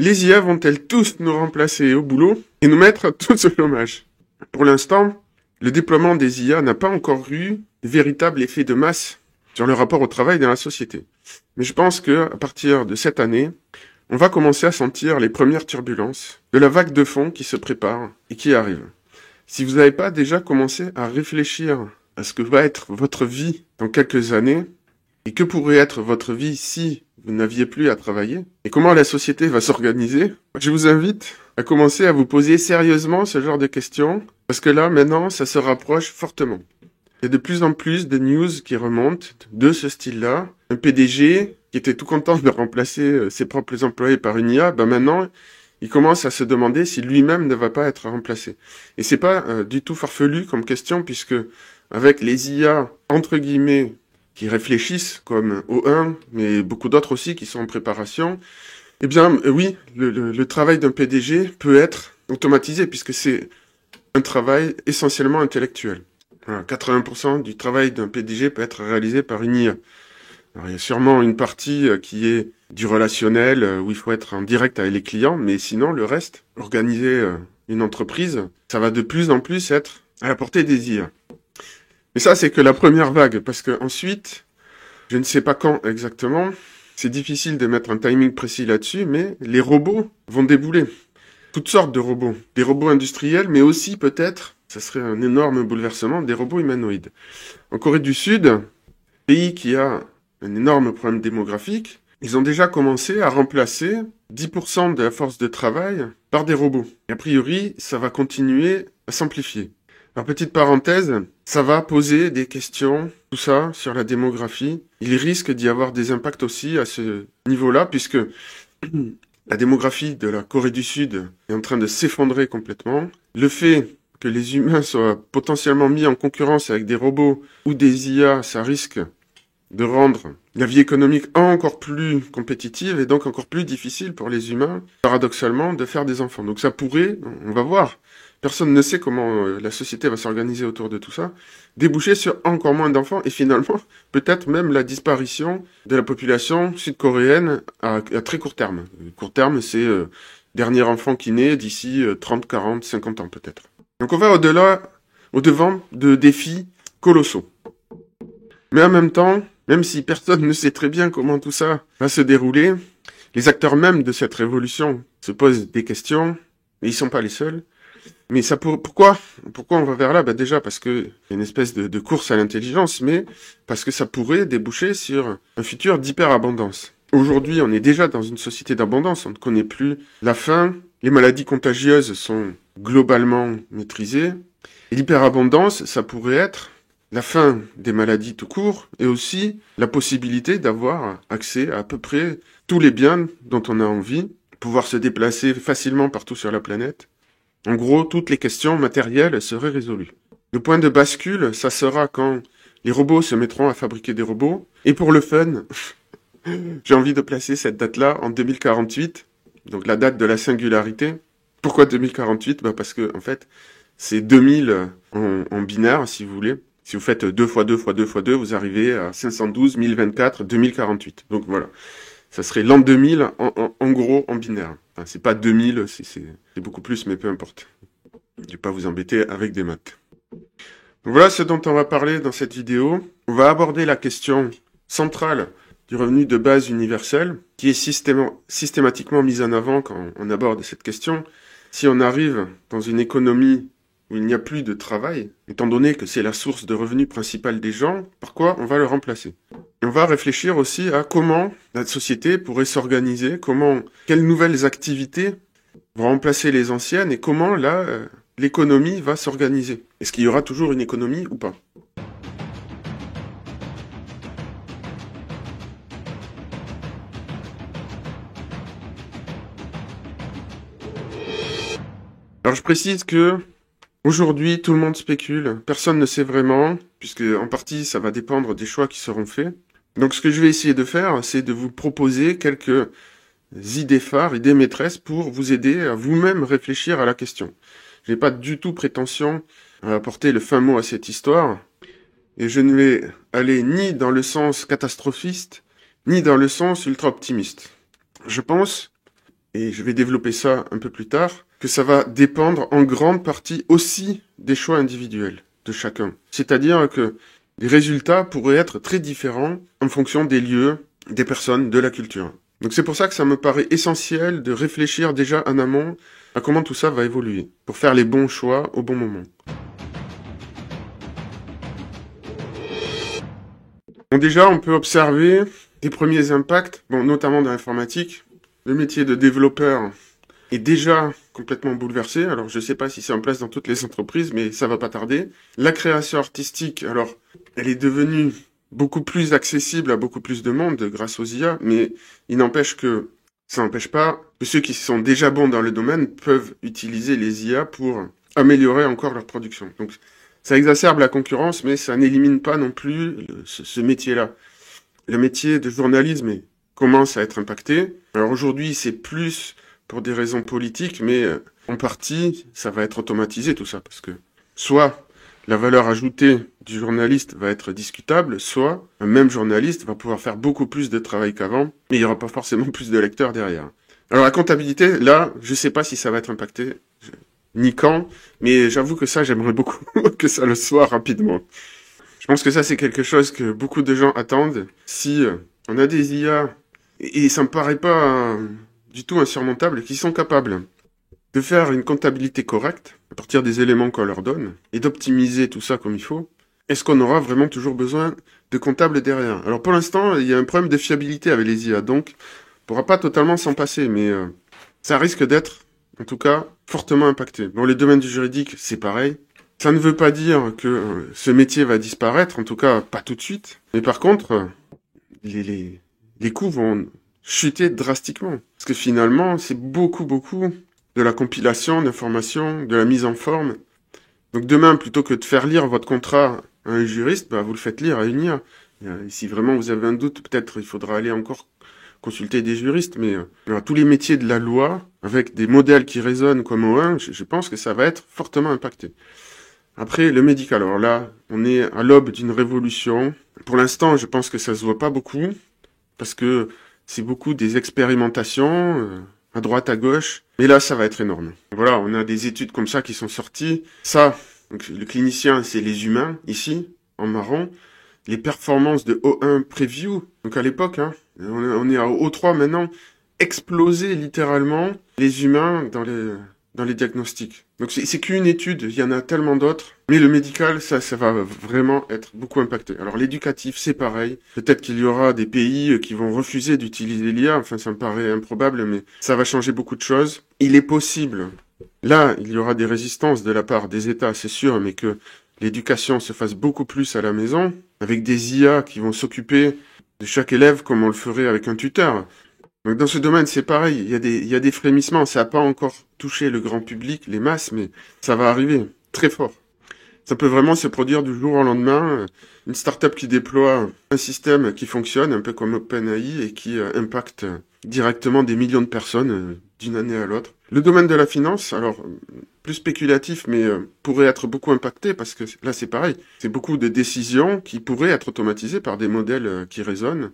Les IA vont-elles tous nous remplacer au boulot et nous mettre tous au chômage? Pour l'instant, le déploiement des IA n'a pas encore eu de véritable effet de masse sur le rapport au travail dans la société. Mais je pense que à partir de cette année, on va commencer à sentir les premières turbulences de la vague de fond qui se prépare et qui arrive. Si vous n'avez pas déjà commencé à réfléchir à ce que va être votre vie dans quelques années, et que pourrait être votre vie si vous n'aviez plus à travailler, et comment la société va s'organiser, je vous invite à commencer à vous poser sérieusement ce genre de questions, parce que là, maintenant, ça se rapproche fortement. Il y a de plus en plus de news qui remontent de ce style-là. Un PDG qui était tout content de remplacer ses propres employés par une IA, maintenant, il commence à se demander si lui-même ne va pas être remplacé. Et c'est pas du tout farfelu comme question, puisque avec les IA, entre guillemets, qui réfléchissent, comme O1, mais beaucoup d'autres aussi qui sont en préparation, eh bien, oui, le travail d'un PDG peut être automatisé, puisque c'est un travail essentiellement intellectuel. Voilà, 80% du travail d'un PDG peut être réalisé par une IA. Alors, il y a sûrement une partie qui est du relationnel, où il faut être en direct avec les clients, mais sinon, le reste, organiser une entreprise, ça va de plus en plus être à la portée des IA. Mais ça, c'est que la première vague, parce que ensuite, je ne sais pas quand exactement, c'est difficile de mettre un timing précis là-dessus, mais les robots vont débouler. Toutes sortes de robots. Des robots industriels, mais aussi peut-être, ça serait un énorme bouleversement, des robots humanoïdes. En Corée du Sud, pays qui a un énorme problème démographique, ils ont déjà commencé à remplacer 10% de la force de travail par des robots. Et a priori, ça va continuer à s'amplifier. Alors, petite parenthèse, ça va poser des questions, tout ça, sur la démographie. Il risque d'y avoir des impacts aussi à ce niveau-là, puisque la démographie de la Corée du Sud est en train de s'effondrer complètement. Le fait que les humains soient potentiellement mis en concurrence avec des robots ou des IA, ça risque de rendre la vie économique encore plus compétitive et donc encore plus difficile pour les humains, paradoxalement, de faire des enfants. Donc ça pourrait, on va voir, personne ne sait comment la société va s'organiser autour de tout ça, déboucher sur encore moins d'enfants et finalement, peut-être même la disparition de la population sud-coréenne à très court terme. Court terme, c'est dernier enfant qui naît d'ici 30, 40, 50 ans peut-être. Donc on va au-devant de défis colossaux. Mais en même temps, même si personne ne sait très bien comment tout ça va se dérouler, les acteurs même de cette révolution se posent des questions, et ils sont pas les seuls. Mais ça pourquoi on va vers là? Déjà parce que y a une espèce de course à l'intelligence, mais parce que ça pourrait déboucher sur un futur d'hyperabondance. Aujourd'hui, on est déjà dans une société d'abondance, on ne connaît plus la faim, les maladies contagieuses sont globalement maîtrisées, et l'hyperabondance, ça pourrait être la fin des maladies tout court, et aussi la possibilité d'avoir accès à peu près tous les biens dont on a envie, pouvoir se déplacer facilement partout sur la planète. En gros, toutes les questions matérielles seraient résolues. Le point de bascule, ça sera quand les robots se mettront à fabriquer des robots, et pour le fun, j'ai envie de placer cette date-là en 2048, donc la date de la singularité. Pourquoi 2048? Parce que, en fait, c'est 2000 en binaire, si vous voulez. Si vous faites 2 fois 2 fois 2 fois 2, vous arrivez à 512, 1024, 2048. Donc voilà. Ça serait l'an 2000 en gros en binaire. Enfin, c'est pas 2000, c'est beaucoup plus, mais peu importe. Je vais pas vous embêter avec des maths. Donc voilà ce dont on va parler dans cette vidéo. On va aborder la question centrale du revenu de base universel, qui est systématiquement mise en avant quand on aborde cette question. Si on arrive dans une économie où il n'y a plus de travail, étant donné que c'est la source de revenus principale des gens, par quoi on va le remplacer? Et on va réfléchir aussi à comment la société pourrait s'organiser, quelles nouvelles activités vont remplacer les anciennes et comment l'économie va s'organiser. Est-ce qu'il y aura toujours une économie ou pas? Alors je précise que aujourd'hui, tout le monde spécule, personne ne sait vraiment, puisque en partie, ça va dépendre des choix qui seront faits. Donc ce que je vais essayer de faire, c'est de vous proposer quelques idées phares, idées maîtresses pour vous aider à vous-même réfléchir à la question. Je n'ai pas du tout prétention à apporter le fin mot à cette histoire, et je ne vais aller ni dans le sens catastrophiste, ni dans le sens ultra-optimiste. Je pense et je vais développer ça un peu plus tard, que ça va dépendre en grande partie aussi des choix individuels de chacun. C'est-à-dire que les résultats pourraient être très différents en fonction des lieux, des personnes, de la culture. Donc c'est pour ça que ça me paraît essentiel de réfléchir déjà en amont à comment tout ça va évoluer, pour faire les bons choix au bon moment. Bon, déjà, on peut observer des premiers impacts, bon, notamment dans l'informatique. Le métier de développeur est déjà complètement bouleversé. Alors, je ne sais pas si c'est en place dans toutes les entreprises, mais ça va pas tarder. La création artistique, alors, elle est devenue beaucoup plus accessible à beaucoup plus de monde grâce aux IA, mais ça n'empêche pas que ceux qui sont déjà bons dans le domaine peuvent utiliser les IA pour améliorer encore leur production. Donc, ça exacerbe la concurrence, mais ça n'élimine pas non plus ce métier-là. Le métier de journalisme commence à être impacté. Alors aujourd'hui, c'est plus pour des raisons politiques, mais en partie, ça va être automatisé tout ça, parce que soit la valeur ajoutée du journaliste va être discutable, soit un même journaliste va pouvoir faire beaucoup plus de travail qu'avant, mais il n'y aura pas forcément plus de lecteurs derrière. Alors la comptabilité, là, je sais pas si ça va être impacté, ni quand, mais j'avoue que ça, j'aimerais beaucoup que ça le soit rapidement. Je pense que ça, c'est quelque chose que beaucoup de gens attendent. Si on a des IA, et ça me paraît pas du tout insurmontable, qui sont capables de faire une comptabilité correcte, à partir des éléments qu'on leur donne, et d'optimiser tout ça comme il faut, est-ce qu'on aura vraiment toujours besoin de comptables derrière? Alors pour l'instant, il y a un problème de fiabilité avec les IA, donc on pourra pas totalement s'en passer, mais ça risque d'être, en tout cas, fortement impacté. Bon, les domaines du juridique, c'est pareil. Ça ne veut pas dire que ce métier va disparaître, en tout cas pas tout de suite. Mais par contre, les coûts vont chuter drastiquement. Parce que finalement, c'est beaucoup de la compilation d'informations, de la mise en forme. Donc demain, plutôt que de faire lire votre contrat à un juriste, vous le faites lire à une IA. Et si vraiment vous avez un doute, peut-être il faudra aller encore consulter des juristes, mais tous les métiers de la loi, avec des modèles qui résonnent comme O1, je pense que ça va être fortement impacté. Après, le médical, alors là, on est à l'aube d'une révolution. Pour l'instant, je pense que ça se voit pas beaucoup, parce que c'est beaucoup des expérimentations, à droite, à gauche. Mais là, ça va être énorme. Voilà, on a des études comme ça qui sont sorties. Ça, donc, le clinicien, c'est les humains, ici, en marron. Les performances de O1 Preview, donc à l'époque, on est à O3 maintenant, explosé littéralement les humains dans les diagnostics. Donc c'est qu'une étude, il y en a tellement d'autres. Mais le médical, ça va vraiment être beaucoup impacté. Alors l'éducatif, c'est pareil. Peut-être qu'il y aura des pays qui vont refuser d'utiliser l'IA. Enfin, ça me paraît improbable, mais ça va changer beaucoup de choses. Il est possible. Là, il y aura des résistances de la part des États, c'est sûr, mais que l'éducation se fasse beaucoup plus à la maison, avec des IA qui vont s'occuper de chaque élève comme on le ferait avec un tuteur. Donc dans ce domaine, c'est pareil, il y a des frémissements, ça n'a pas encore touché le grand public, les masses, mais ça va arriver très fort. Ça peut vraiment se produire du jour au lendemain, une start-up qui déploie un système qui fonctionne, un peu comme OpenAI, et qui impacte directement des millions de personnes d'une année à l'autre. Le domaine de la finance, alors plus spéculatif, mais pourrait être beaucoup impacté, parce que là c'est pareil, c'est beaucoup de décisions qui pourraient être automatisées par des modèles qui raisonnent.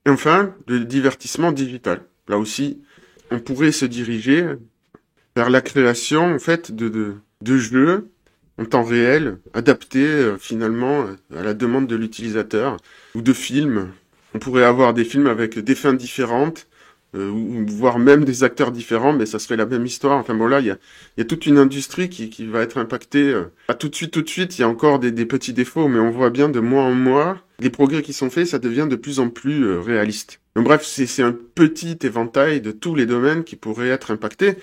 Et enfin, le divertissement digital. Là aussi, on pourrait se diriger vers la création, en fait, de jeux en temps réel, adaptés finalement à la demande de l'utilisateur, ou de films. On pourrait avoir des films avec des fins différentes, ou voire même des acteurs différents, mais ça serait la même histoire. Enfin bon, là, il y a toute une industrie qui va être impactée. Pas tout de suite, il y a encore des petits défauts, mais on voit bien de mois en mois, les progrès qui sont faits, ça devient de plus en plus réaliste. Donc bref, c'est un petit éventail de tous les domaines qui pourraient être impactés.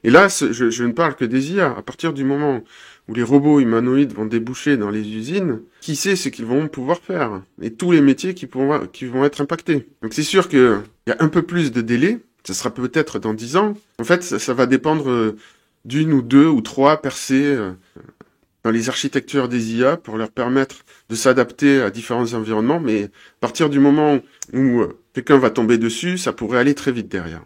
Et là, je ne parle que des IA. À partir du moment où les robots humanoïdes vont déboucher dans les usines, qui sait ce qu'ils vont pouvoir faire? Et tous les métiers qui vont être impactés. Donc c'est sûr qu'il y a un peu plus de délai, ça sera peut-être dans 10 ans. En fait, ça va dépendre d'une ou deux ou trois percées dans les architectures des IA pour leur permettre de s'adapter à différents environnements, mais à partir du moment où quelqu'un va tomber dessus, ça pourrait aller très vite derrière.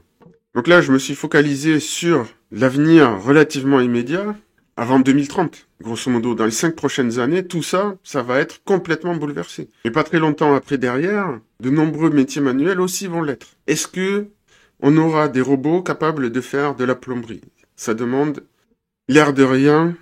Donc là, je me suis focalisé sur l'avenir relativement immédiat, avant 2030, grosso modo. Dans les 5 prochaines années, tout ça, ça va être complètement bouleversé. Et pas très longtemps après derrière, de nombreux métiers manuels aussi vont l'être. Est-ce que on aura des robots capables de faire de la plomberie. Ça demande, l'air de rien,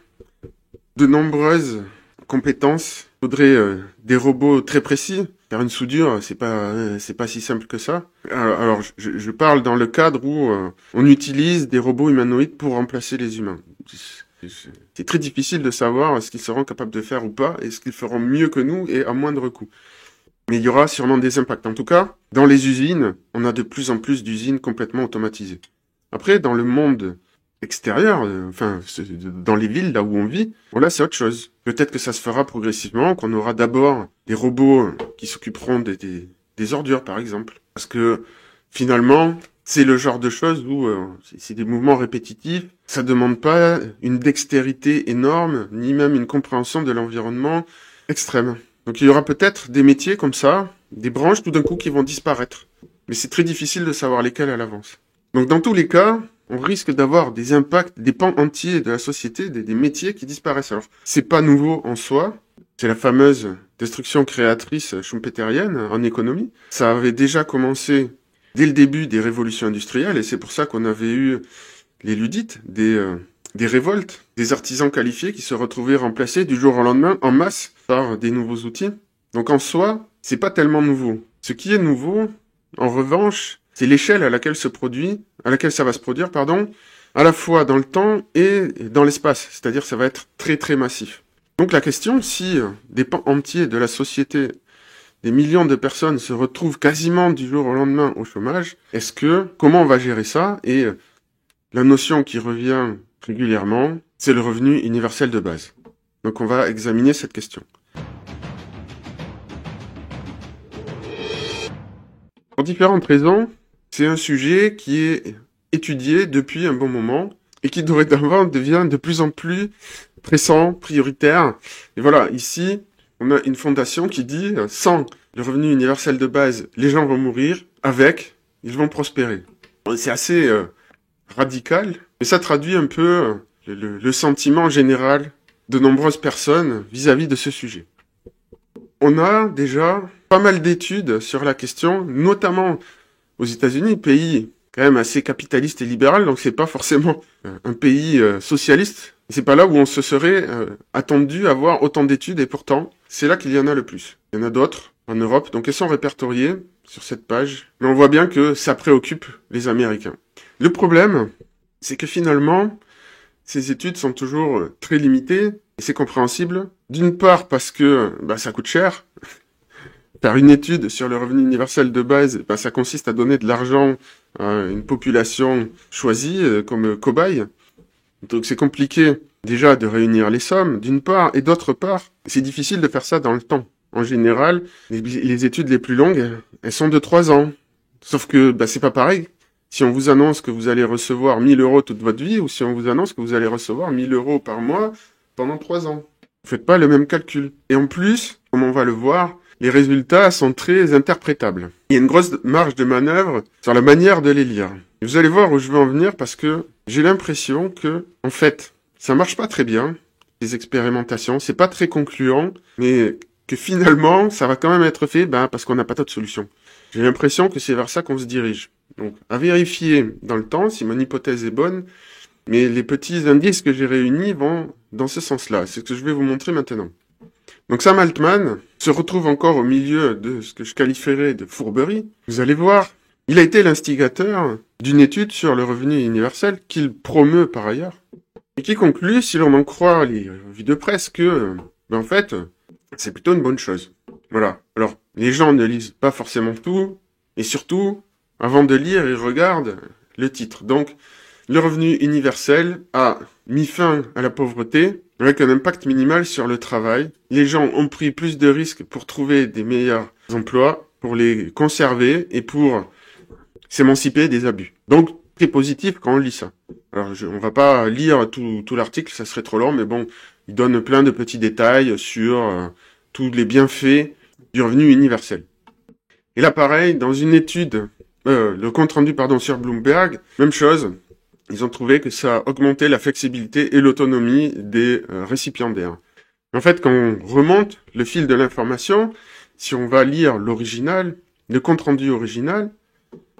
de nombreuses compétences. Il faudrait des robots très précis. Faire une soudure, c'est pas si simple que ça. Alors je parle dans le cadre où on utilise des robots humanoïdes pour remplacer les humains. C'est très difficile de savoir ce qu'ils seront capables de faire ou pas, et ce qu'ils feront mieux que nous et à moindre coût. Mais il y aura sûrement des impacts. En tout cas, dans les usines, on a de plus en plus d'usines complètement automatisées. Après, dans le monde extérieur, dans les villes, là où on vit, voilà, c'est autre chose. Peut-être que ça se fera progressivement, qu'on aura d'abord des robots qui s'occuperont des ordures, par exemple. Parce que, finalement, c'est le genre de choses où c'est des mouvements répétitifs. Ça demande pas une dextérité énorme, ni même une compréhension de l'environnement extrême. Donc il y aura peut-être des métiers comme ça, des branches tout d'un coup qui vont disparaître. Mais c'est très difficile de savoir lesquels à l'avance. Donc dans tous les cas, on risque d'avoir des impacts, des pans entiers de la société, des métiers qui disparaissent. Alors, c'est pas nouveau en soi. C'est la fameuse destruction créatrice schumpeterienne en économie. Ça avait déjà commencé dès le début des révolutions industrielles, et c'est pour ça qu'on avait eu les Luddites, des révoltes, des artisans qualifiés qui se retrouvaient remplacés du jour au lendemain en masse par des nouveaux outils. Donc en soi, c'est pas tellement nouveau. Ce qui est nouveau, en revanche, c'est l'échelle à laquelle ça va se produire, à la fois dans le temps et dans l'espace. C'est-à-dire ça va être très très massif. Donc la question, si des pans entiers de la société, des millions de personnes se retrouvent quasiment du jour au lendemain au chômage, comment on va gérer ça? Et la notion qui revient régulièrement, c'est le revenu universel de base. Donc on va examiner cette question. Pour différentes raisons, c'est un sujet qui est étudié depuis un bon moment et qui dorénavant devient de plus en plus pressant, prioritaire. Et voilà, ici, on a une fondation qui dit « Sans le revenu universel de base, les gens vont mourir. Avec, ils vont prospérer. » C'est assez radical, mais ça traduit un peu le sentiment général de nombreuses personnes vis-à-vis de ce sujet. On a déjà pas mal d'études sur la question, notamment aux États-Unis, pays quand même assez capitaliste et libéral, donc c'est pas forcément un pays socialiste. C'est pas là où on se serait attendu à avoir autant d'études, et pourtant, c'est là qu'il y en a le plus. Il y en a d'autres en Europe, donc elles sont répertoriées sur cette page, mais on voit bien que ça préoccupe les Américains. Le problème, c'est que finalement, ces études sont toujours très limitées, et c'est compréhensible. D'une part parce que ça coûte cher. Faire une étude sur le revenu universel de base, ça consiste à donner de l'argent à une population choisie comme cobaye. Donc c'est compliqué déjà de réunir les sommes, d'une part, et d'autre part, c'est difficile de faire ça dans le temps. En général, les études les plus longues, elles sont de 3 ans. Sauf que c'est pas pareil si on vous annonce que vous allez recevoir 1000 € toute votre vie, ou si on vous annonce que vous allez recevoir 1000 € par mois pendant 3 ans. Vous faites pas le même calcul. Et en plus, comme on va le voir, les résultats sont très interprétables. Il y a une grosse marge de manœuvre sur la manière de les lire. Et vous allez voir où je veux en venir, parce que j'ai l'impression que, en fait, ça marche pas très bien, les expérimentations, c'est pas très concluant, mais que finalement, ça va quand même être fait, parce qu'on n'a pas d'autre solution. J'ai l'impression que c'est vers ça qu'on se dirige. Donc, à vérifier dans le temps si mon hypothèse est bonne, mais les petits indices que j'ai réunis vont dans ce sens-là. C'est ce que je vais vous montrer maintenant. Donc Sam Altman se retrouve encore au milieu de ce que je qualifierais de fourberie. Vous allez voir, il a été l'instigateur d'une étude sur le revenu universel qu'il promeut par ailleurs, et qui conclut, si l'on en croit les revues de presse, que, en fait, c'est plutôt une bonne chose. Voilà. Alors, les gens ne lisent pas forcément tout, et surtout, avant de lire, ils regardent le titre. Donc, le revenu universel a mis fin à la pauvreté avec un impact minimal sur le travail. Les gens ont pris plus de risques pour trouver des meilleurs emplois, pour les conserver et pour s'émanciper des abus. Donc, très positif quand on lit ça. Alors, on va pas lire tout l'article, ça serait trop long, mais bon, il donne plein de petits détails sur tous les bienfaits du revenu universel. Et là, pareil, dans une étude, le compte rendu, sur Bloomberg, même chose. Ils ont trouvé que ça augmentait la flexibilité et l'autonomie des récipiendaires. En fait, quand on remonte le fil de l'information, si on va lire l'original, le compte rendu original,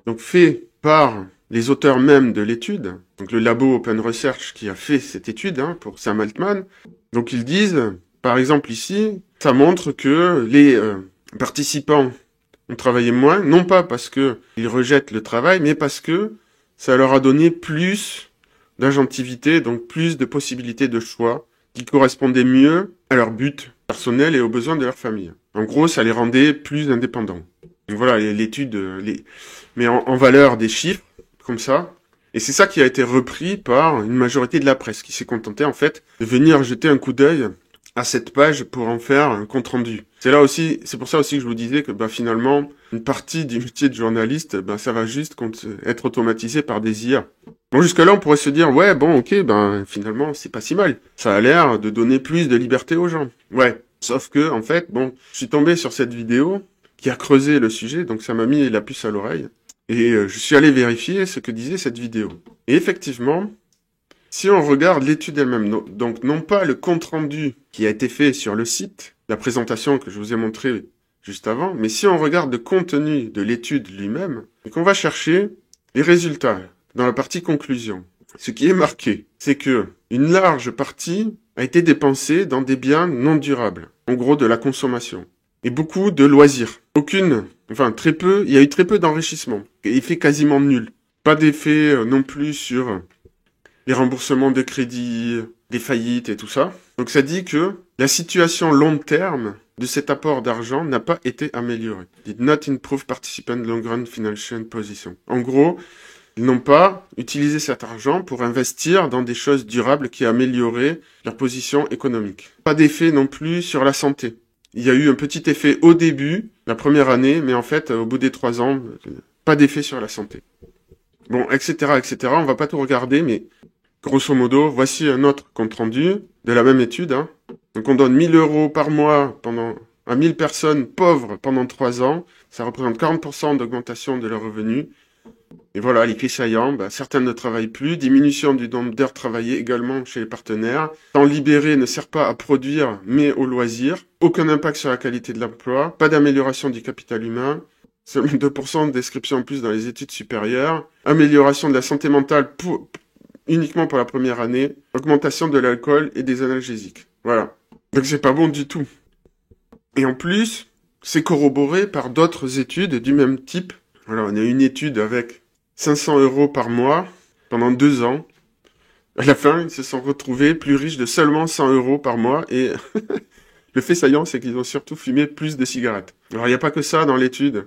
donc fait par les auteurs même de l'étude, donc le labo Open Research qui a fait cette étude pour Sam Altman. Donc ils disent, par exemple ici, ça montre que les participants ont travaillé moins, non pas parce qu'ils rejettent le travail, mais parce que ça leur a donné plus d'agentivité, donc plus de possibilités de choix qui correspondaient mieux à leurs buts personnels et aux besoins de leur famille. En gros, ça les rendait plus indépendants. Donc voilà, l'étude met en valeur des chiffres, comme ça. Et c'est ça qui a été repris par une majorité de la presse, qui s'est contentée, en fait, de venir jeter un coup d'œil à cette page pour en faire un compte-rendu. C'est pour ça aussi que je vous disais que, finalement, une partie du métier de journaliste, ça va juste être automatisé par des IA. Bon, jusque-là, on pourrait se dire, ouais, bon, ok, finalement, c'est pas si mal. Ça a l'air de donner plus de liberté aux gens. Ouais. Sauf que, en fait, je suis tombé sur cette vidéo qui a creusé le sujet, donc ça m'a mis la puce à l'oreille. Et je suis allé vérifier ce que disait cette vidéo. Et effectivement, si on regarde l'étude elle-même, donc non pas le compte-rendu qui a été fait sur le site, la présentation que je vous ai montrée juste avant, mais si on regarde le contenu de l'étude lui-même, et qu'on va chercher les résultats dans la partie conclusion, ce qui est très c'est que une large partie a été dépensée dans des biens non durables, en gros de la consommation, et beaucoup de loisirs. Très peu, il y a eu très peu d'enrichissement, effet quasiment nul. Pas d'effet non plus sur les remboursements de crédits, les faillites et tout ça. Donc ça dit que la situation long terme de cet apport d'argent n'a pas été améliorée. Did not improve participant long run financial position. En gros, ils n'ont pas utilisé cet argent pour investir dans des choses durables qui amélioreraient leur position économique. Pas d'effet non plus sur la santé. Il y a eu un petit effet au début, la première année, mais en fait, au bout des 3 ans, pas d'effet sur la santé. Bon, etc., etc. On va pas tout regarder, mais grosso modo, voici un autre compte-rendu de la même étude. Donc on donne 1 000 € par mois à 1000 personnes pauvres pendant 3 ans. Ça représente 40% d'augmentation de leurs revenus. Et voilà, les faits saillants, certains ne travaillent plus, diminution du nombre d'heures travaillées également chez les partenaires, temps libéré ne sert pas à produire mais au loisir, aucun impact sur la qualité de l'emploi, pas d'amélioration du capital humain, seulement 2% de description en plus dans les études supérieures, amélioration de la santé mentale uniquement pour la première année, augmentation de l'alcool et des analgésiques. Voilà. Donc c'est pas bon du tout. Et en plus, c'est corroboré par d'autres études du même type. Voilà, on a une étude avec 500 € par mois pendant 2 ans. À la fin, ils se sont retrouvés plus riches de seulement 100 € par mois et le fait saillant, c'est qu'ils ont surtout fumé plus de cigarettes. Alors, il n'y a pas que ça dans l'étude.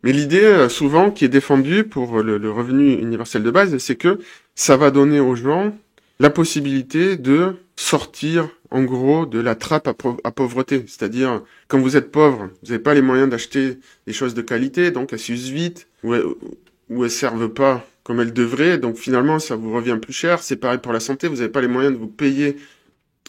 Mais l'idée, souvent, qui est défendue pour le revenu universel de base, c'est que ça va donner aux gens la possibilité de sortir, en gros, de la trappe à pauvreté. C'est-à-dire, quand vous êtes pauvre, vous n'avez pas les moyens d'acheter des choses de qualité, donc elles s'usent vite, ou elles servent pas comme elles devraient, donc finalement, ça vous revient plus cher. C'est pareil pour la santé, vous n'avez pas les moyens de vous payer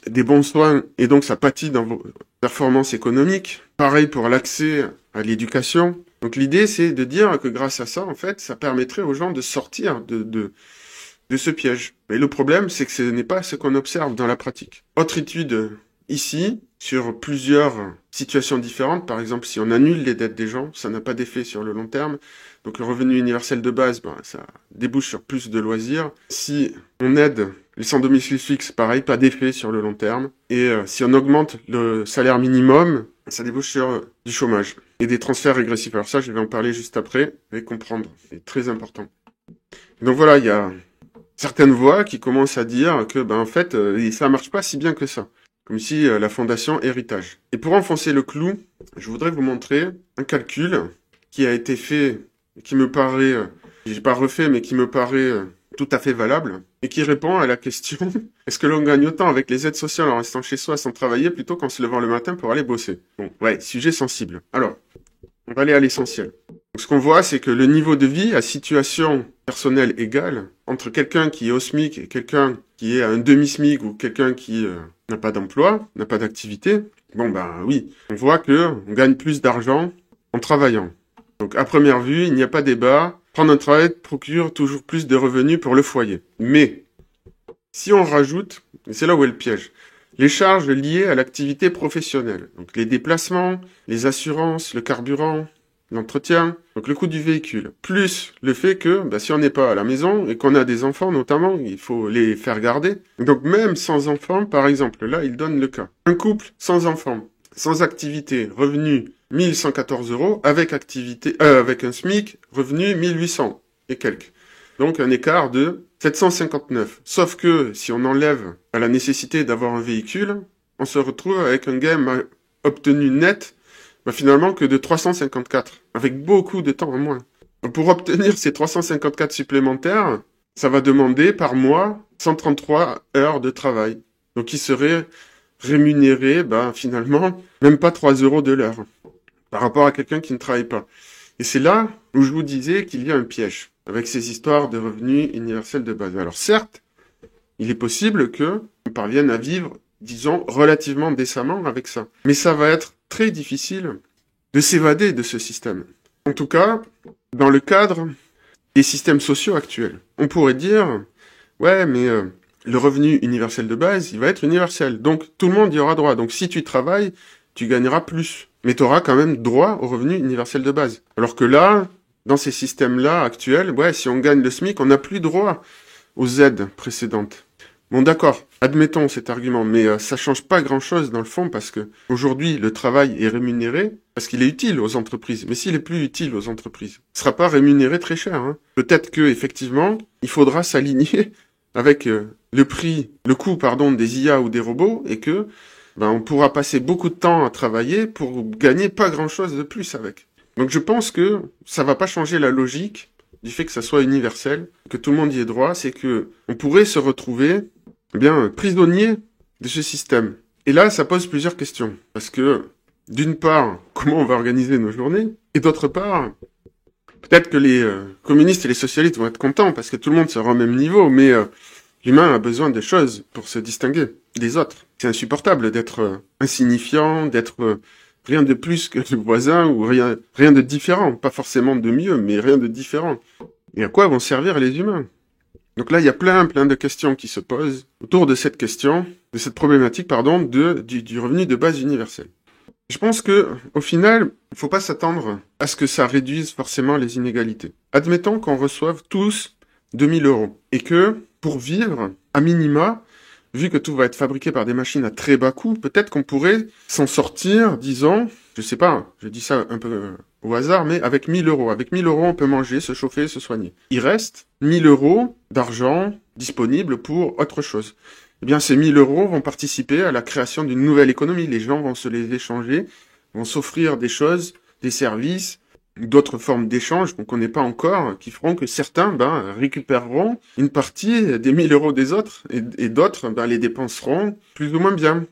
des bons soins, et donc ça pâtit dans vos performances économiques. Pareil pour l'accès à l'éducation. Donc l'idée, c'est de dire que grâce à ça, en fait, ça permettrait aux gens de sortir de ce piège. Mais le problème, c'est que ce n'est pas ce qu'on observe dans la pratique. Autre étude ici, sur plusieurs situations différentes. Par exemple, si on annule les dettes des gens, ça n'a pas d'effet sur le long terme. Donc le revenu universel de base, ça débouche sur plus de loisirs. Si on aide les sans domicile fixe, pareil, pas d'effet sur le long terme. Et si on augmente le salaire minimum, ça débouche sur du chômage et des transferts régressifs. Alors ça, je vais en parler juste après, vous allez comprendre. C'est très important. Donc voilà, il y a certaines voix qui commencent à dire que, en fait, ça marche pas si bien que ça. Comme si la fondation héritage. Et pour enfoncer le clou, je voudrais vous montrer un calcul qui a été fait, qui me paraît, j'ai pas refait, mais qui me paraît tout à fait valable, et qui répond à la question, est-ce que l'on gagne autant avec les aides sociales en restant chez soi sans travailler plutôt qu'en se levant le matin pour aller bosser? Bon, ouais, sujet sensible. Alors, on va aller à l'essentiel. Donc, ce qu'on voit, c'est que le niveau de vie à situation personnelle égale, entre quelqu'un qui est au SMIC et quelqu'un qui est à un demi-SMIC ou quelqu'un qui n'a pas d'emploi, n'a pas d'activité, oui, on voit que on gagne plus d'argent en travaillant. Donc, à première vue, il n'y a pas débat. Prendre un travail procure toujours plus de revenus pour le foyer. Mais, si on rajoute, et c'est là où est le piège, les charges liées à l'activité professionnelle, donc les déplacements, les assurances, le carburant, l'entretien, donc le coût du véhicule, plus le fait que si on n'est pas à la maison et qu'on a des enfants notamment, il faut les faire garder. Donc même sans enfants, par exemple, là il donne le cas. Un couple sans enfants, sans activité, revenu 1114 €, avec activité, avec un SMIC, revenu 1800 et quelques. Donc un écart de 759. Sauf que si on enlève la nécessité d'avoir un véhicule, on se retrouve avec un gain obtenu net, finalement que de 354, avec beaucoup de temps en moins. Pour obtenir ces 354 supplémentaires, ça va demander par mois 133 heures de travail. Donc il serait rémunéré, finalement, même pas 3 € de l'heure, par rapport à quelqu'un qui ne travaille pas. Et c'est là où je vous disais qu'il y a un piège, avec ces histoires de revenus universels de base. Alors certes, il est possible qu'on parvienne à vivre, disons, relativement décemment avec ça. Mais ça va être très difficile de s'évader de ce système. En tout cas, dans le cadre des systèmes sociaux actuels. On pourrait dire, ouais, mais le revenu universel de base, il va être universel. Donc tout le monde y aura droit. Donc si tu travailles, tu gagneras plus. Mais tu auras quand même droit au revenu universel de base. Alors que là, dans ces systèmes-là actuels, si on gagne le SMIC, on n'a plus droit aux aides précédentes. Bon, d'accord, admettons cet argument, mais ça change pas grand-chose dans le fond parce que aujourd'hui le travail est rémunéré parce qu'il est utile aux entreprises. Mais s'il est plus utile aux entreprises, il sera pas rémunéré très cher. Peut-être que effectivement, il faudra s'aligner avec le coût des IA ou des robots et que on pourra passer beaucoup de temps à travailler pour gagner pas grand-chose de plus avec. Donc je pense que ça va pas changer la logique du fait que ça soit universel, que tout le monde y ait droit, c'est que on pourrait se retrouver prisonnier de ce système. Et là, ça pose plusieurs questions. Parce que, d'une part, comment on va organiser nos journées? Et d'autre part, peut-être que les communistes et les socialistes vont être contents parce que tout le monde sera au même niveau, mais l'humain a besoin de choses pour se distinguer des autres. C'est insupportable d'être insignifiant, d'être rien de plus que le voisin ou rien de différent. Pas forcément de mieux, mais rien de différent. Et à quoi vont servir les humains? Donc là, il y a plein de questions qui se posent autour de cette question, de cette problématique, du revenu de base universel. Je pense que, au final, il faut pas s'attendre à ce que ça réduise forcément les inégalités. Admettons qu'on reçoive tous 2000 € et que, pour vivre, à minima, vu que tout va être fabriqué par des machines à très bas coût, peut-être qu'on pourrait s'en sortir, disons, je sais pas, je dis ça un peu au hasard, mais avec 1000 €. Avec 1000 €, on peut manger, se chauffer, se soigner. Il reste 1000 € d'argent disponible pour autre chose. Eh bien, ces 1000 € vont participer à la création d'une nouvelle économie. Les gens vont se les échanger, vont s'offrir des choses, des services, d'autres formes d'échanges qu'on connaît pas encore, qui feront que certains récupéreront une partie des 1000 € des autres et d'autres les dépenseront plus ou moins bien.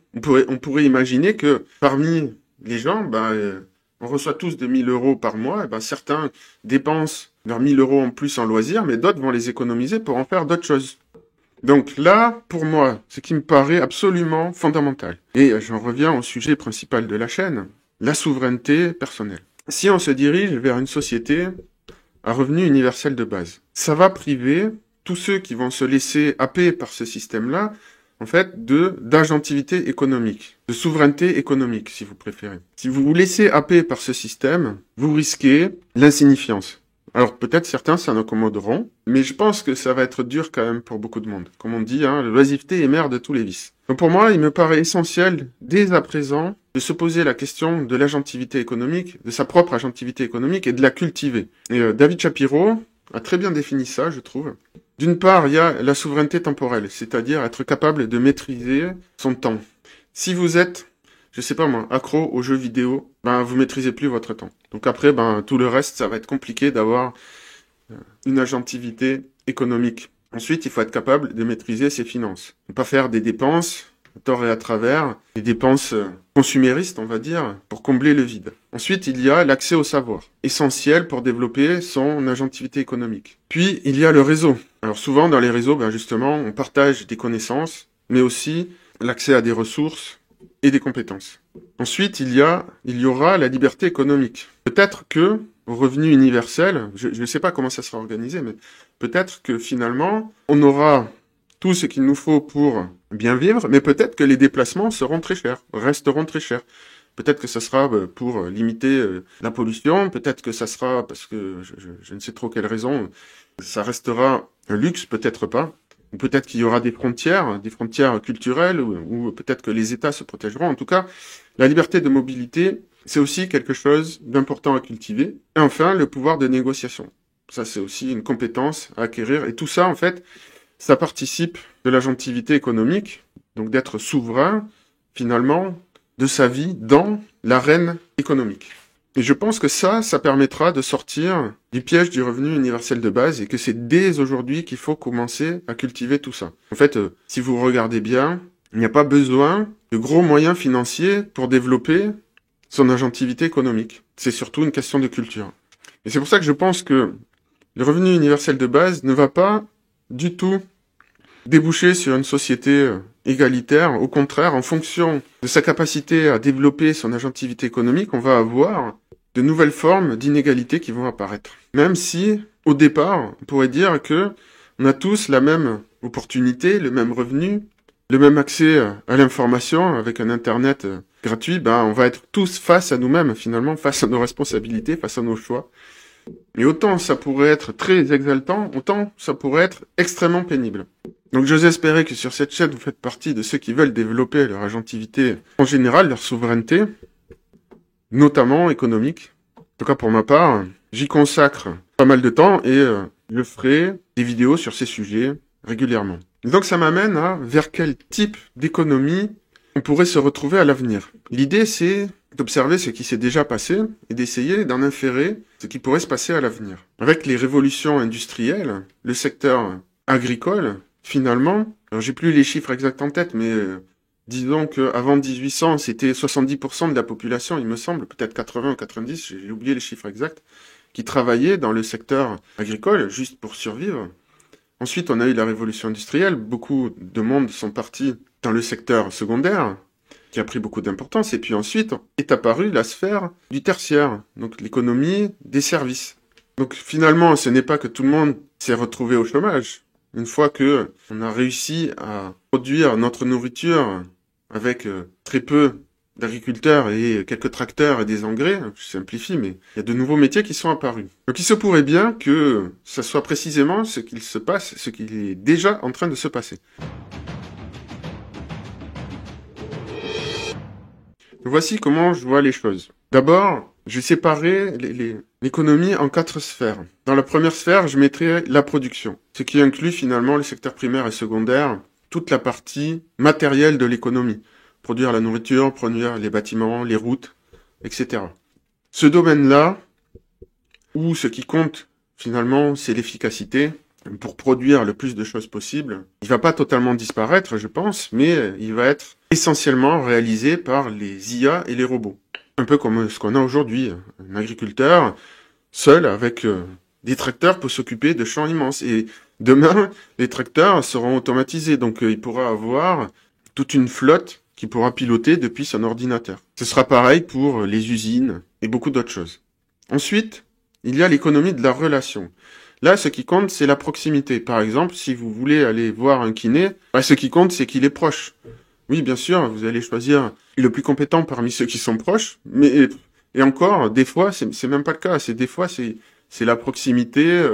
On pourrait imaginer que parmi les gens, on reçoit tous 2000 € par mois, et certains dépensent leurs 1000 € en plus en loisirs, mais d'autres vont les économiser pour en faire d'autres choses. Donc là, pour moi, ce qui me paraît absolument fondamental, et j'en reviens au sujet principal de la chaîne, la souveraineté personnelle. Si on se dirige vers une société à revenu universel de base, ça va priver tous ceux qui vont se laisser happer par ce système-là, en fait, d'agentivité économique, de souveraineté économique, si vous préférez. Si vous vous laissez happer par ce système, vous risquez l'insignifiance. Alors peut-être certains s'en accommoderont, mais je pense que ça va être dur quand même pour beaucoup de monde. Comme on dit, l'oisiveté est mère de tous les vices. Donc pour moi, il me paraît essentiel, dès à présent, de se poser la question de l'agentivité économique, de sa propre agentivité économique et de la cultiver. Et David Shapiro a très bien défini ça, je trouve. D'une part, il y a la souveraineté temporelle, c'est-à-dire être capable de maîtriser son temps. Si vous êtes, je sais pas moi, accro aux jeux vidéo, vous maîtrisez plus votre temps. Donc après, tout le reste, ça va être compliqué d'avoir une agentivité économique. Ensuite, il faut être capable de maîtriser ses finances. Ne pas faire des dépenses, à tort et à travers, des dépenses consuméristes, on va dire, pour combler le vide. Ensuite, il y a l'accès au savoir, essentiel pour développer son agentivité économique. Puis, il y a le réseau. Alors souvent, dans les réseaux, justement, on partage des connaissances, mais aussi l'accès à des ressources et des compétences. Ensuite, il y aura la liberté économique. Peut-être que, au revenu universel, je ne sais pas comment ça sera organisé, mais peut-être que finalement, on aura tout ce qu'il nous faut pour bien vivre, mais peut-être que les déplacements seront très chers, resteront très chers. Peut-être que ça sera pour limiter la pollution, peut-être que ça sera parce que je ne sais trop quelle raison, ça restera un luxe, peut-être pas. Ou peut-être qu'il y aura des frontières culturelles, ou peut-être que les États se protégeront. En tout cas, la liberté de mobilité, c'est aussi quelque chose d'important à cultiver. Et enfin, le pouvoir de négociation. Ça, c'est aussi une compétence à acquérir. Et tout ça, en fait, ça participe de l'agentivité économique, donc d'être souverain, finalement, de sa vie dans l'arène économique. Et je pense que ça permettra de sortir du piège du revenu universel de base et que c'est dès aujourd'hui qu'il faut commencer à cultiver tout ça. En fait, si vous regardez bien, il n'y a pas besoin de gros moyens financiers pour développer son agentivité économique. C'est surtout une question de culture. Et c'est pour ça que je pense que le revenu universel de base ne va pas du tout déboucher sur une société égalitaire. Au contraire, en fonction de sa capacité à développer son agentivité économique, on va avoir de nouvelles formes d'inégalité qui vont apparaître. Même si, au départ, on pourrait dire que on a tous la même opportunité, le même revenu, le même accès à l'information avec un Internet gratuit, on va être tous face à nous-mêmes, finalement, face à nos responsabilités, face à nos choix. Et autant ça pourrait être très exaltant, autant ça pourrait être extrêmement pénible. Donc j'ose espérer que sur cette chaîne, vous faites partie de ceux qui veulent développer leur agentivité en général, leur souveraineté, notamment économique. En tout cas pour ma part, j'y consacre pas mal de temps et je ferai des vidéos sur ces sujets régulièrement. Et donc ça m'amène à vers quel type d'économie on pourrait se retrouver à l'avenir. L'idée c'est d'observer ce qui s'est déjà passé et d'essayer d'en inférer ce qui pourrait se passer à l'avenir. Avec les révolutions industrielles, le secteur agricole, finalement, alors j'ai plus les chiffres exacts en tête, mais disons qu'avant 1800, c'était 70% de la population, il me semble, peut-être 80 ou 90, j'ai oublié les chiffres exacts, qui travaillaient dans le secteur agricole juste pour survivre. Ensuite, on a eu la révolution industrielle, beaucoup de monde sont partis dans le secteur secondaire, qui a pris beaucoup d'importance, et puis ensuite est apparue la sphère du tertiaire, donc l'économie des services. Donc finalement, ce n'est pas que tout le monde s'est retrouvé au chômage. Une fois que on a réussi à produire notre nourriture avec très peu d'agriculteurs et quelques tracteurs et des engrais, je simplifie, mais il y a de nouveaux métiers qui sont apparus. Donc il se pourrait bien que ça soit précisément ce qu'il se passe, ce qui est déjà en train de se passer. Voici comment je vois les choses. D'abord, je vais séparer l'économie en 4 sphères. Dans la première sphère, je mettrai la production, ce qui inclut finalement les secteurs primaires et secondaires, toute la partie matérielle de l'économie. Produire la nourriture, produire les bâtiments, les routes, etc. Ce domaine-là, où ce qui compte finalement, c'est l'efficacité, pour produire le plus de choses possible, il va pas totalement disparaître, je pense, mais il va être essentiellement réalisé par les IA et les robots. Un peu comme ce qu'on a aujourd'hui. Un agriculteur, seul, avec des tracteurs, peut s'occuper de champs immenses. Et demain, les tracteurs seront automatisés, donc il pourra avoir toute une flotte qu'il pourra piloter depuis son ordinateur. Ce sera pareil pour les usines et beaucoup d'autres choses. Ensuite, il y a l'économie de la relation. Là, ce qui compte, c'est la proximité. Par exemple, si vous voulez aller voir un kiné, ce qui compte, c'est qu'il est proche. Oui, bien sûr, vous allez choisir le plus compétent parmi ceux qui sont proches, mais et encore, des fois, c'est même pas le cas. Des fois, c'est la proximité,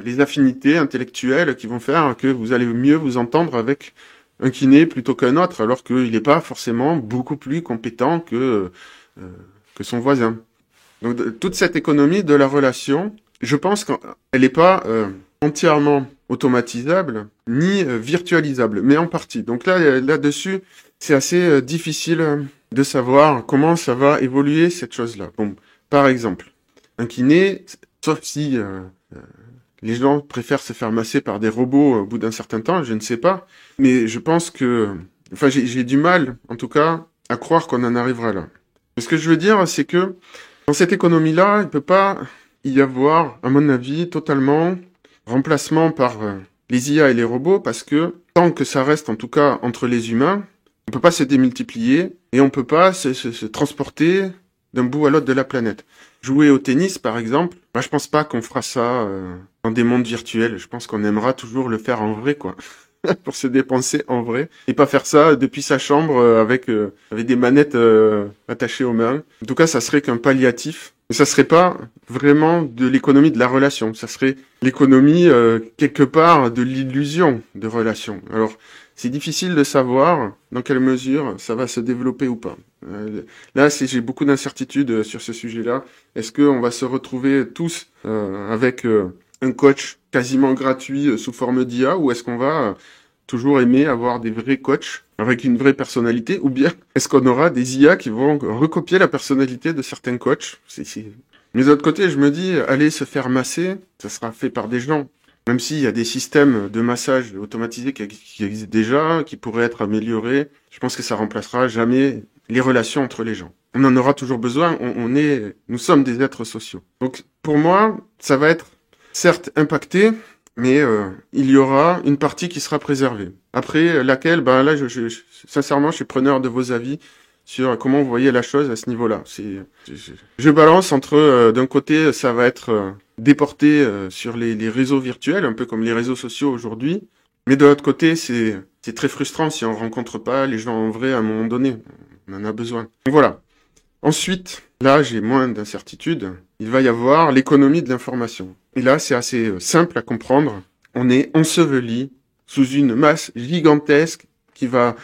les affinités intellectuelles qui vont faire que vous allez mieux vous entendre avec un kiné plutôt qu'un autre, alors qu'il n'est pas forcément beaucoup plus compétent que son voisin. Donc, toute cette économie de la relation, je pense qu'elle n'est pas entièrement automatisable ni virtualisable, mais en partie. Donc là-dessus, c'est assez difficile de savoir comment ça va évoluer cette chose-là. Bon, par exemple, un kiné, sauf si les gens préfèrent se faire masser par des robots au bout d'un certain temps, je ne sais pas, mais je pense que, j'ai du mal, en tout cas, à croire qu'on en arrivera là. Ce que je veux dire, c'est que dans cette économie-là, il ne peut pas y avoir, à mon avis, totalement remplacement par les IA et les robots, parce que tant que ça reste, en tout cas, entre les humains, on peut pas se démultiplier et on peut pas se transporter d'un bout à l'autre de la planète. Jouer au tennis, par exemple, je pense pas qu'on fera ça dans des mondes virtuels. Je pense qu'on aimera toujours le faire en vrai, quoi. pour se dépenser en vrai et pas faire ça depuis sa chambre avec des manettes attachées aux mains. En tout cas, ça serait qu'un palliatif. Mais ça serait pas vraiment de l'économie de la relation. Ça serait l'économie quelque part de l'illusion de relation. Alors, c'est difficile de savoir dans quelle mesure ça va se développer ou pas. Là, j'ai beaucoup d'incertitudes sur ce sujet-là. Est-ce qu'on va se retrouver tous avec un coach quasiment gratuit sous forme d'IA, ou est-ce qu'on va toujours aimer avoir des vrais coachs avec une vraie personnalité, ou bien est-ce qu'on aura des IA qui vont recopier la personnalité de certains coachs? Mais de l'autre côté, je me dis, aller se faire masser, ça sera fait par des gens. Même s'il y a des systèmes de massage automatisés qui existent déjà, qui pourraient être améliorés, je pense que ça remplacera jamais les relations entre les gens. On en aura toujours besoin, nous sommes des êtres sociaux. Donc, pour moi, ça va être certes impacté, mais il y aura une partie qui sera préservée. Après laquelle, là, sincèrement, je suis preneur de vos avis sur comment vous voyez la chose à ce niveau-là. Je balance entre, d'un côté, ça va être déporté sur les réseaux virtuels, un peu comme les réseaux sociaux aujourd'hui, mais de l'autre côté, c'est très frustrant si on rencontre pas les gens en vrai à un moment donné. On en a besoin. Donc voilà. Ensuite, là, j'ai moins d'incertitudes. Il va y avoir l'économie de l'information. Et là, c'est assez simple à comprendre. On est enseveli sous une masse gigantesque qui va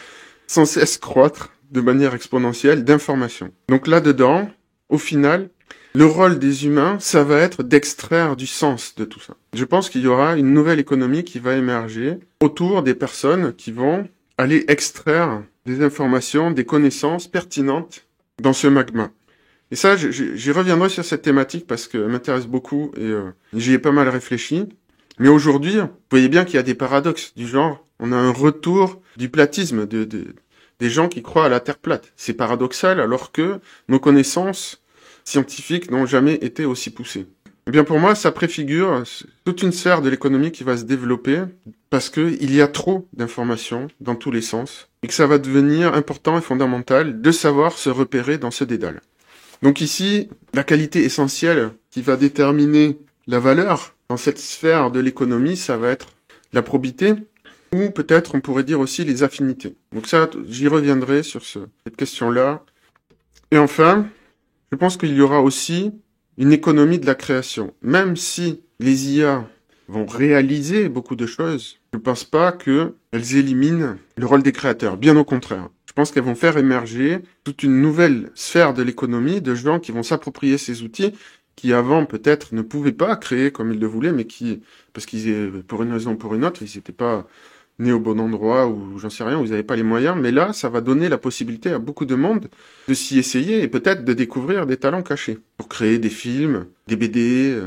sans cesse croître de manière exponentielle d'informations. Donc là-dedans, au final, le rôle des humains, ça va être d'extraire du sens de tout ça. Je pense qu'il y aura une nouvelle économie qui va émerger autour des personnes qui vont aller extraire des informations, des connaissances pertinentes dans ce magma. Et ça, j'y reviendrai sur cette thématique parce qu'elle m'intéresse beaucoup et j'y ai pas mal réfléchi. Mais aujourd'hui, vous voyez bien qu'il y a des paradoxes du genre, on a un retour du platisme des gens qui croient à la Terre plate. C'est paradoxal alors que nos connaissances scientifiques n'ont jamais été aussi poussées. Eh bien pour moi, ça préfigure toute une sphère de l'économie qui va se développer parce qu'il y a trop d'informations dans tous les sens et que ça va devenir important et fondamental de savoir se repérer dans ce dédale. Donc ici, la qualité essentielle qui va déterminer la valeur dans cette sphère de l'économie, ça va être la probité, ou peut-être on pourrait dire aussi les affinités. Donc ça, j'y reviendrai sur cette question-là. Et enfin, je pense qu'il y aura aussi une économie de la création. Même si les IA vont réaliser beaucoup de choses, je ne pense pas qu'elles éliminent le rôle des créateurs. Bien au contraire. Je pense qu'elles vont faire émerger toute une nouvelle sphère de l'économie, de gens qui vont s'approprier ces outils, qui avant peut-être ne pouvaient pas créer comme ils le voulaient, mais parce qu'ils, pour une raison ou pour une autre, ils n'étaient pas nés au bon endroit ou j'en sais rien, ils n'avaient pas les moyens. Mais là, ça va donner la possibilité à beaucoup de monde de s'y essayer et peut-être de découvrir des talents cachés pour créer des films, des BD,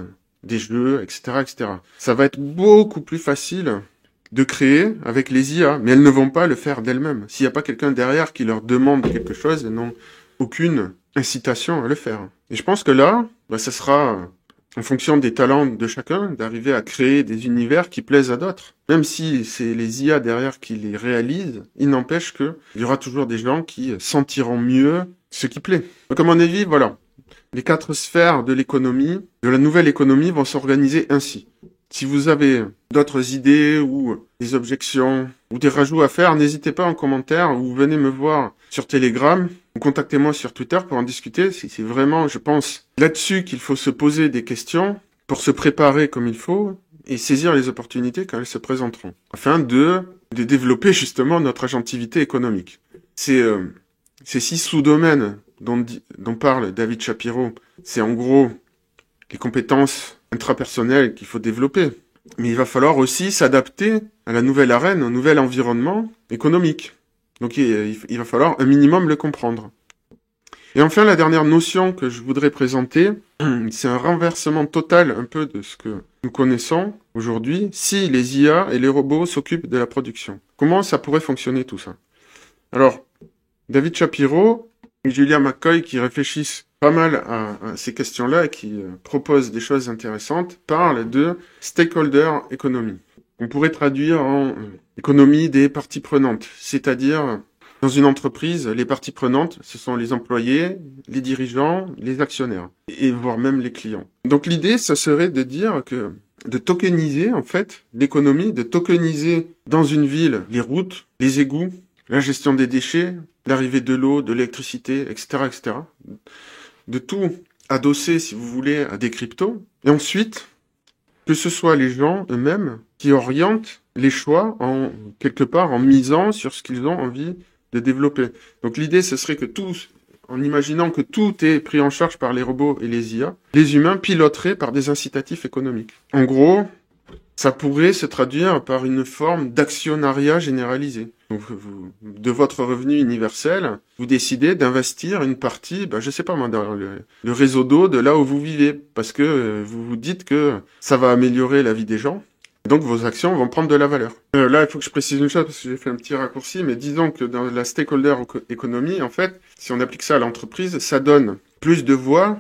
des jeux, etc., etc. Ça va être beaucoup plus facile de créer avec les IA, mais elles ne vont pas le faire d'elles-mêmes. S'il n'y a pas quelqu'un derrière qui leur demande quelque chose, elles n'ont aucune incitation à le faire. Et je pense que là, ça sera en fonction des talents de chacun, d'arriver à créer des univers qui plaisent à d'autres. Même si c'est les IA derrière qui les réalisent, il n'empêche qu'il y aura toujours des gens qui sentiront mieux ce qui plaît. Donc à mon avis, voilà. Les 4 sphères de l'économie, de la nouvelle économie, vont s'organiser ainsi. Si vous avez d'autres idées ou des objections ou des rajouts à faire, n'hésitez pas en commentaire ou venez me voir sur Telegram ou contactez-moi sur Twitter pour en discuter. C'est vraiment, je pense, là-dessus qu'il faut se poser des questions pour se préparer comme il faut et saisir les opportunités quand elles se présenteront, afin de développer justement notre agentivité économique. Ces 6 sous-domaines dont parle David Shapiro, c'est en gros les compétences intrapersonnelles qu'il faut développer. Mais il va falloir aussi s'adapter à la nouvelle arène, au nouvel environnement économique. Donc il va falloir un minimum le comprendre. Et enfin, la dernière notion que je voudrais présenter, c'est un renversement total un peu de ce que nous connaissons aujourd'hui, si les IA et les robots s'occupent de la production. Comment ça pourrait fonctionner tout ça? Alors, David Shapiro et Julia McCoy, qui réfléchissent pas mal à ces questions-là et qui proposent des choses intéressantes, parlent de stakeholder economy. On pourrait traduire en économie des parties prenantes, c'est-à-dire dans une entreprise, les parties prenantes, ce sont les employés, les dirigeants, les actionnaires, et voire même les clients. Donc l'idée, ça serait de dire que de tokeniser, en fait, l'économie, de tokeniser dans une ville les routes, les égouts, la gestion des déchets, l'arrivée de l'eau, de l'électricité, etc., etc. De tout adosser, si vous voulez, à des cryptos. Et ensuite, que ce soit les gens eux-mêmes qui orientent les choix quelque part en misant sur ce qu'ils ont envie de développer. Donc l'idée, ce serait que en imaginant que tout est pris en charge par les robots et les IA, les humains piloteraient par des incitatifs économiques. En gros, ça pourrait se traduire par une forme d'actionnariat généralisé. Donc, de votre revenu universel, vous décidez d'investir une partie, je sais pas moi, dans le réseau d'eau de là où vous vivez, parce que vous vous dites que ça va améliorer la vie des gens. Donc vos actions vont prendre de la valeur. Là, il faut que je précise une chose parce que j'ai fait un petit raccourci, mais disons que dans la stakeholder économie, en fait, si on applique ça à l'entreprise, ça donne plus de voix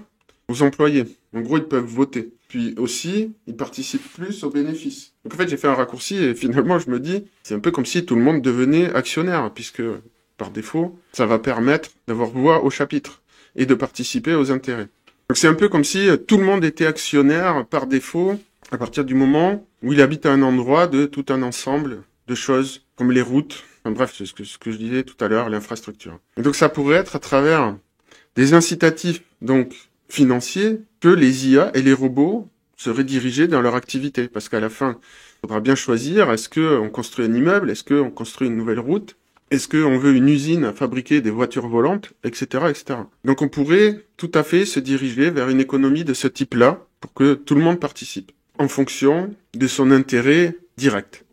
aux employés. En gros, ils peuvent voter. Puis aussi, ils participent plus aux bénéfices. Donc en fait, j'ai fait un raccourci et finalement, je me dis, c'est un peu comme si tout le monde devenait actionnaire, puisque par défaut, ça va permettre d'avoir voix au chapitre et de participer aux intérêts. Donc c'est un peu comme si tout le monde était actionnaire par défaut à partir du moment où il habite à un endroit de tout un ensemble de choses, comme les routes, enfin bref, c'est ce que je disais tout à l'heure, l'infrastructure. Et donc ça pourrait être à travers des incitatifs donc financiers que les IA et les robots seraient dirigés dans leur activité. Parce qu'à la fin, il faudra bien choisir, est-ce qu'on construit un immeuble, est-ce qu'on construit une nouvelle route, est-ce qu'on veut une usine à fabriquer des voitures volantes, etc., etc. Donc on pourrait tout à fait se diriger vers une économie de ce type-là pour que tout le monde participe en fonction de son intérêt direct.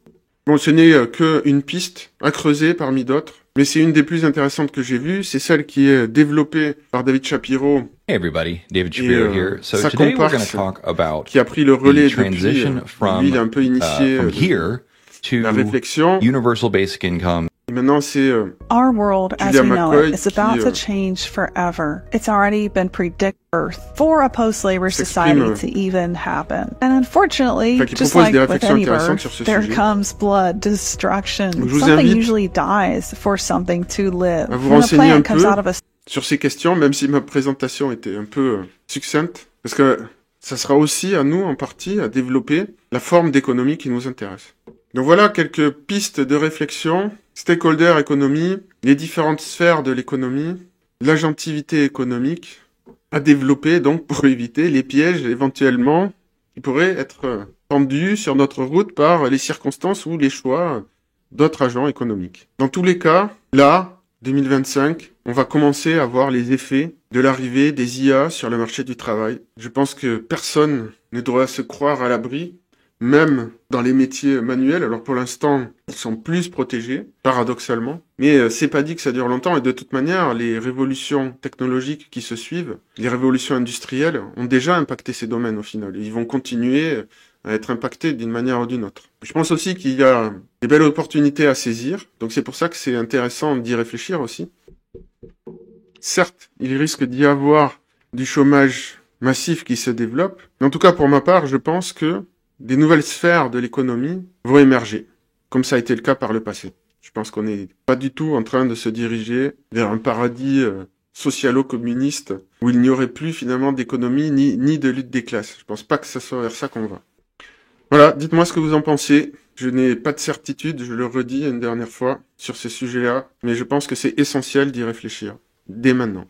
Bon, ce n'est qu'une piste à creuser parmi d'autres, mais c'est une des plus intéressantes que j'ai vues. C'est celle qui est développée par David Shapiro. Hey everybody, David Shapiro here. So sa today we're going comparse to talk about qui a pris le relais the transition depuis, from, lui, il a un peu initié from here la to réflexion. universal basic income. Et maintenant, c'est Our world, as Julia we know McCoy it, is about qui, to change forever. It's already been predicted for a post-labor society to even happen. And unfortunately, qui just propose like des with réflexions any intéressantes birth, sur ce there sujet. comes blood, destruction. Donc, je vous Something invite usually dies for something to live. à vous When a renseigner un plant comes peu out of a sur ces questions, même si ma présentation était un peu succincte, parce que ça sera aussi à nous, en partie, à développer la forme d'économie qui nous intéresse. Donc voilà quelques pistes de réflexion. Stakeholder économie, les différentes sphères de l'économie, l'agentivité économique à développer donc pour éviter les pièges éventuellement qui pourraient être tendus sur notre route par les circonstances ou les choix d'autres agents économiques. Dans tous les cas, là, 2025, on va commencer à voir les effets de l'arrivée des IA sur le marché du travail. Je pense que personne ne doit se croire à l'abri, même dans les métiers manuels. Alors pour l'instant, ils sont plus protégés, paradoxalement. Mais c'est pas dit que ça dure longtemps. Et de toute manière, les révolutions technologiques qui se suivent, les révolutions industrielles, ont déjà impacté ces domaines au final. Ils vont continuer à être impactés d'une manière ou d'une autre. Je pense aussi qu'il y a des belles opportunités à saisir. Donc c'est pour ça que c'est intéressant d'y réfléchir aussi. Certes, il risque d'y avoir du chômage massif qui se développe. Mais en tout cas, pour ma part, je pense que des nouvelles sphères de l'économie vont émerger, comme ça a été le cas par le passé. Je pense qu'on n'est pas du tout en train de se diriger vers un paradis socialo-communiste où il n'y aurait plus finalement d'économie ni de lutte des classes. Je pense pas que ce soit vers ça qu'on va. Voilà, dites-moi ce que vous en pensez. Je n'ai pas de certitude, je le redis une dernière fois, sur ce sujet-là, mais je pense que c'est essentiel d'y réfléchir, dès maintenant.